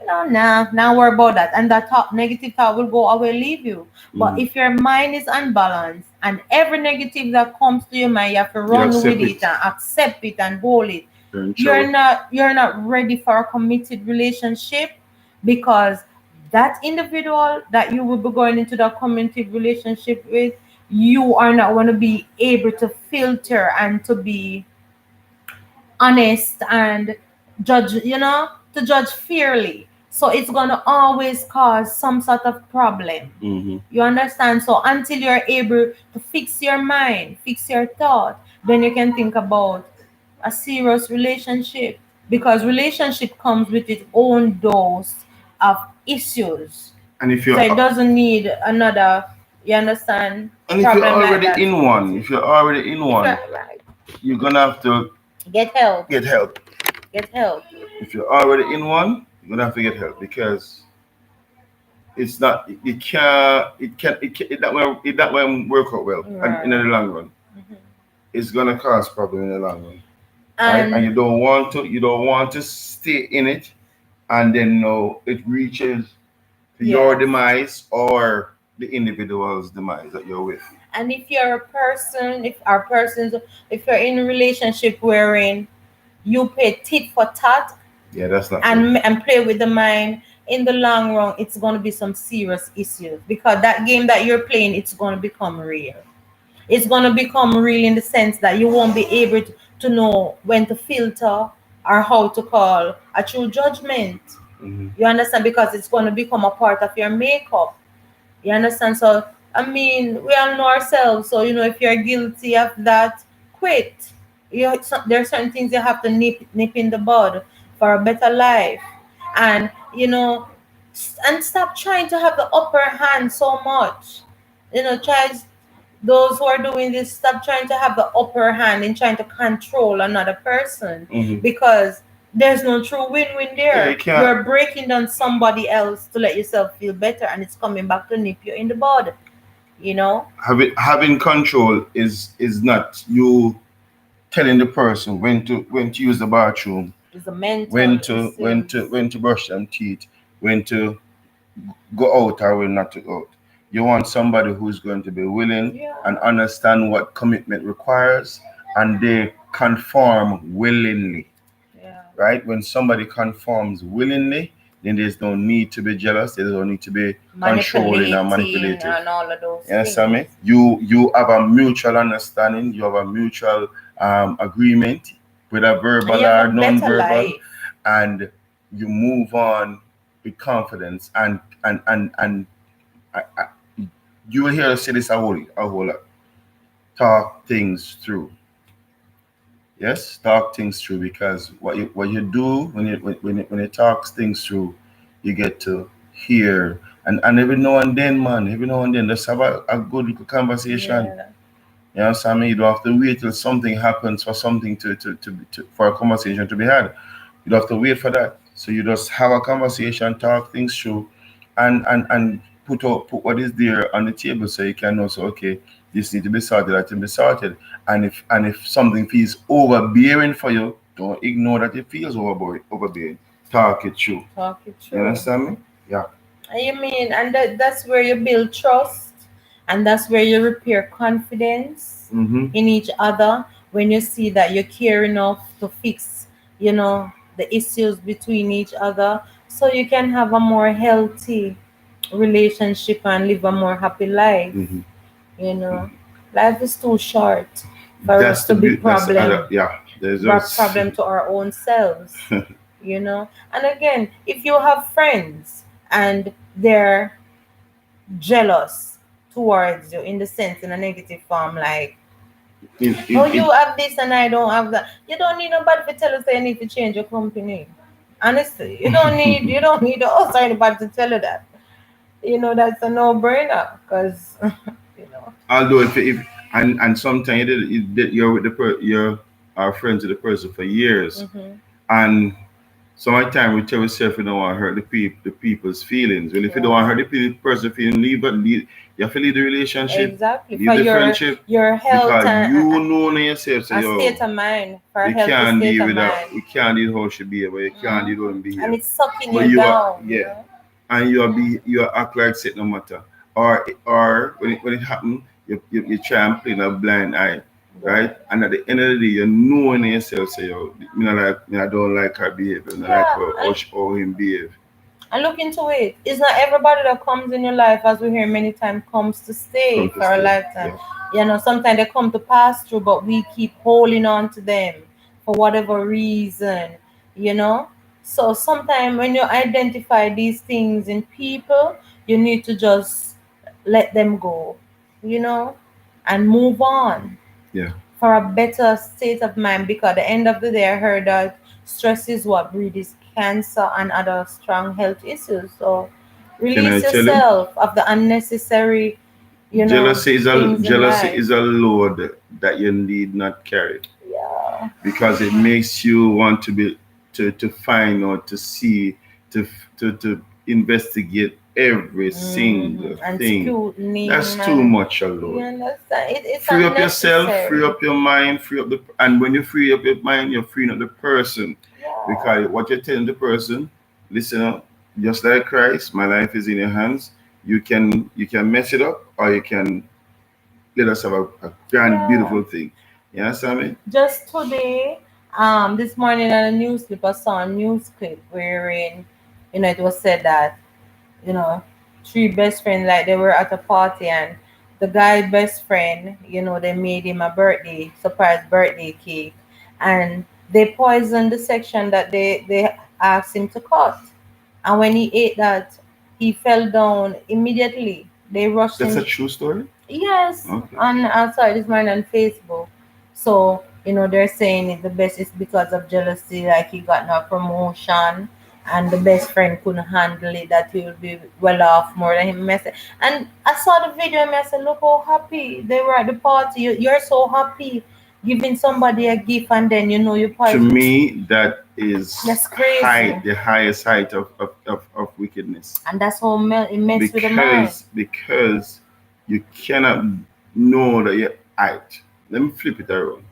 nah, now worry about that. And that thought, negative thought will go away, leave you. But Hmm. if your mind is unbalanced and every negative that comes to your mind, you have to You run with accept it it, and accept it and hold it. you're in You're trouble. not you're not ready for a committed relationship, because that individual that you will be going into that committed relationship with, you are not going to be able to filter and to be honest and judge, to judge fairly. So it's going to always cause some sort of problem. Hmm. You understand? So until you're able to fix your mind, fix your thought, then you can think about a serious relationship, because relationship comes with its own dose of issues. And if So you're it doesn't need another, you understand, and if you're problem like already that to in fix one, it. if you're already in If you're one, right, you're gonna have to get help. get help. Get help. If you're already in one, you're gonna have to get help because it's not it can't it that won't work out well and in the Right. long run. Mhm. It's gonna cause problem in the long run. Right? And And you don't want to stay in it and then no it reaches to your yes. demise or the individual's demise that you're with. And if you're a person, if you're in a relationship wherein you pay tit for tat Yeah, that's not good. and play with the mind, in the long run, it's going to be some serious issues, because that game that you're playing, it's going to become real. It's going to become real in the sense that you won't be able to know when to filter or how to call a true judgment. Hmm. You understand? Because it's going to become a part of your makeup. You understand? So, I mean, we all know ourselves. So, if you're guilty of that, quit. There are certain things you have to nip in the bud for a better life. And, and stop trying to have the upper hand so much. Try those who are doing this, stop trying to have the upper hand and trying to control another person, Hmm. because there's no true win-win Yeah, you there. can't. You're breaking down somebody else to let yourself feel better, and it's coming back to nip you in the bud, you know Having control is not you telling the person when to use the bathroom, it's a mental issues. when to brush them teeth, when to go out or when not to go out. You want somebody who's going to be willing Yeah. and understand what commitment requires, and they conform willingly. Yeah. Right? When somebody conforms willingly, then there's no need to be jealous. There's no need to be controlling or Manipulating manipulative. and all of those You things. understand me? You have a mutual understanding. You have a mutual agreement, whether And verbal you have or a better non-verbal, life. and you move on with confidence, and I, you will hear us say this a whole lot. Talk things through. Yes, talk things through, because what you do when you talk things through, you get to hear, and every now and then, man, every now and then, let's have a good little conversation. Yeah. You know what I mean? You don't have to wait till something happens for something to for a conversation to be had. You don't have to wait for that. So you just have a conversation, talk things through, and put what is there on the table, so you can also, okay, this need to be sorted, that can be sorted. And if something feels overbearing for you, don't ignore that it feels overbearing. Talk it through. Talk it You through. understand me? Yeah. You mean, and that's where you build trust, and that's where you repair confidence Mm-hmm. in each other when you see that you care enough to fix, the issues between each other, so you can have a more healthy relationship and live a more happy life. Mm-hmm. You know, Mm-hmm. life is too short for us That's to be that's the other, problem yeah. There's brought just problem to our own selves. And again, if you have friends and they're jealous towards you, in the sense, in a negative form, like, oh, you it have this and I don't have that, you don't need nobody to tell you say you need to change your company. Honestly, you don't need to also anybody to tell you that. That's a no-brainer, because you know although if and sometimes you're with you're are friends with the person for years, hmm and some of the time we tell ourselves we don't want to hurt the people's feelings. Well, if you don't want yeah, to hurt the person feeling, leave. You have to leave the relationship, exactly, leave for the your friendship, your health because and you know in yourself, say, a yo, state of mind, for a we healthy can't state deal of with that. mind. We can't deal how she behave, but you can't deal how hmm him and behave. it's sucking But you you are, down, yeah, and you act like it no matter. Or when it happen, you try and play in a blind eye, right? right. And at the end of the day, you know in yourself, say, yo, I don't like her behavior, I don't like Yeah, how him behave. and look into it. It's not everybody that comes in your life, as we hear many times, comes to stay Come to for a stay. lifetime. Yeah. Sometimes they come to pass through, but we keep holding on to them for whatever reason, you know. So sometimes when you identify these things in people, you need to just let them go, you know, and move on Yeah. for a better state of mind, because at the end of the day, I heard that stress is what breeds cancer and other strong health issues. So Can I release tell you? yourself of the unnecessary, things in Jealousy life. is a load that you need not carry, Yeah. because it makes you want to be to find or to see, to investigate every single And thing. scrutiny, That's too man. much You alone. understand? It's Free up yourself, free unnecessary. up your mind, and when you free up your mind, you're freeing up the person, Yeah. because what you're telling the person, listen up, just like Christ, my life is in your hands. You can mess it up, or you can let us have a grand, Yeah. beautiful thing. You understand me? Just today, this morning on a news clip, I saw a news clip wherein, it was said that, you know, three best friends, like they were at a party, and the guy best friend, they made him a surprise birthday cake, and they poisoned the section that they asked him to cut. And when he ate that, he fell down immediately. They rushed That's a him. true story. Yes, Okay. on outside this morning on Facebook. So, they're saying it the best is because of jealousy, like he got no promotion and the best friend couldn't handle it, that he would be well off more than him. And I saw the video and I said, look how happy they were at the party. You're so happy giving somebody a gift, and then you To poison. me, that is That's crazy. the highest height of wickedness, And that's how it mess with the mind. because you cannot know that you're out. Let me flip it around.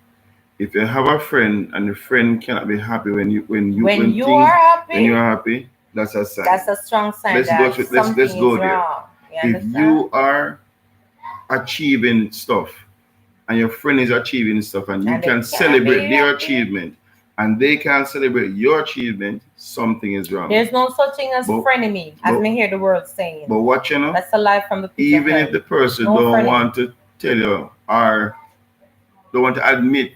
If you have a friend and the friend cannot be happy When you are when happy, you are happy, that's a sign. that's a strong sign Let's go that to, let's something go is there. wrong. You If understand? you are achieving stuff, and your friend is achieving stuff, and you And they can can't celebrate be their happy. achievement, and they can't celebrate your achievement, something is wrong. There's no such thing as But frenemy, as but me hear the world saying. but what, That's a lie from the pit of even if hell. the person No don't frenemy. want to tell you, or don't want to admit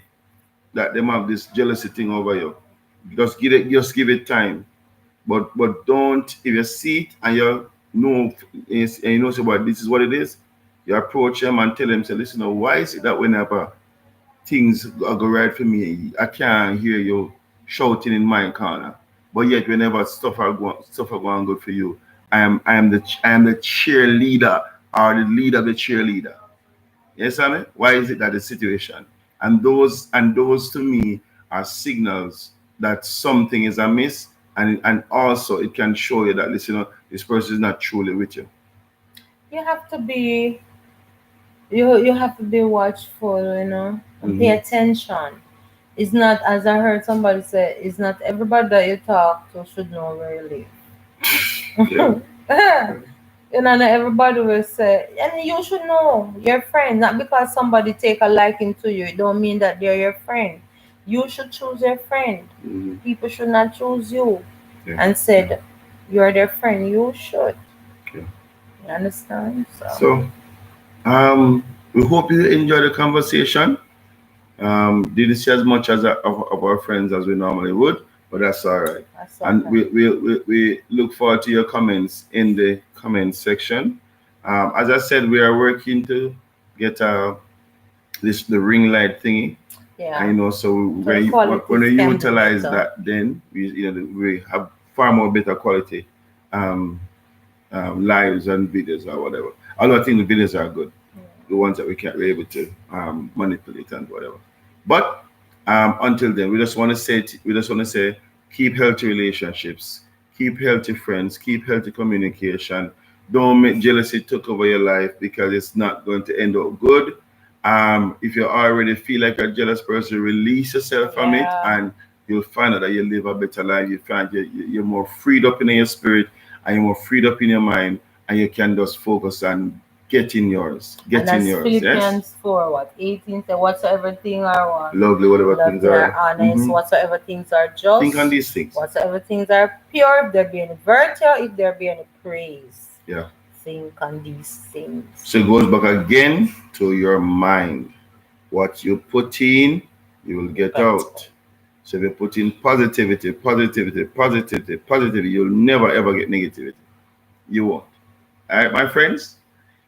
that they have this jealousy thing over you, just give it time. But don't, if you see it and you know, and you know say, well, this is what it is, you approach them and tell them, say, listen, why is it that whenever things go right for me, I can't hear you shouting in my corner, but yet whenever stuff are going good for you, I am the cheerleader or the leader of the cheerleader. Yes, I mean, why is it that the situation, and those to me are signals that something is amiss, and also it can show you that, listen, this person is not truly with you. You have to be you have to be watchful, and pay Hmm. attention. It's not, as I heard somebody say, it's not everybody that you talk to should know where you Yeah. live. Not everybody will say, and you should know your friend. Not because somebody take a liking to you, it don't mean that they're your friend. You should choose your friend. Hmm. People should not choose you Yeah. and Yeah. said you're their friend. You should. Yeah. You understand? So So, we hope you enjoy the conversation. Didn't see as much as of our friends as we normally would, but that's all right. that's And okay. we look forward to your comments in the comment section. As I said, we are working to get the ring light thingy. I Yeah. know, so So the when qualities we can be utilize better. that, then we have far more better quality um, lives and videos or whatever. Although I think the videos are good, the ones that we can't be able to manipulate and whatever. But until then, we just want to say, keep healthy relationships, keep healthy friends, keep healthy communication. Don't make jealousy take over your life, because it's not going to end up good. If you already feel like a jealous person, release yourself from it, Yeah. and you'll find out that you live a better life. You find you're more freed up in your spirit, and you're more freed up in your mind, and you can just focus on And getting as yours. Yes, Philippians 4, what, 18 say, whatsoever thing are what? lovely, whatever things Lovely are are. honest, Hmm. whatsoever things are Think on just, these things. whatsoever things are pure, if there be any virtue, if there be any praise. Yeah. Think on these things. So it goes back again to your mind. What you put in, you will You get got out. So if you put in positivity, positivity, positivity, positivity, you'll never ever get negativity. You won't. All right, my friends.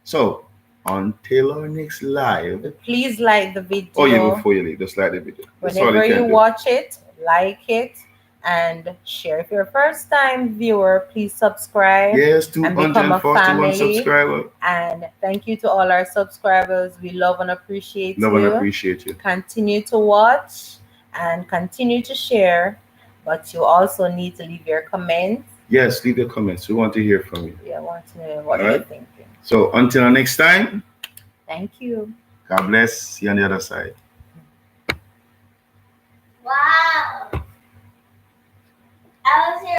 So until our next live. Please like the Oh yeah, video. before you leave, just like the video. That's all you Whenever you can do. watch it, like it and share. If you're a first time viewer, please subscribe Yes, and become a 241 family. subscriber. And thank you to all our subscribers. We love and appreciate Love and you. appreciate you. Continue to watch and continue to share, but you also need to leave your comments. Yes, leave your comments. We want to hear from you. Yeah, I want to know All what you're right. thinking. So until next time, Thank you. God bless. See you on the other side.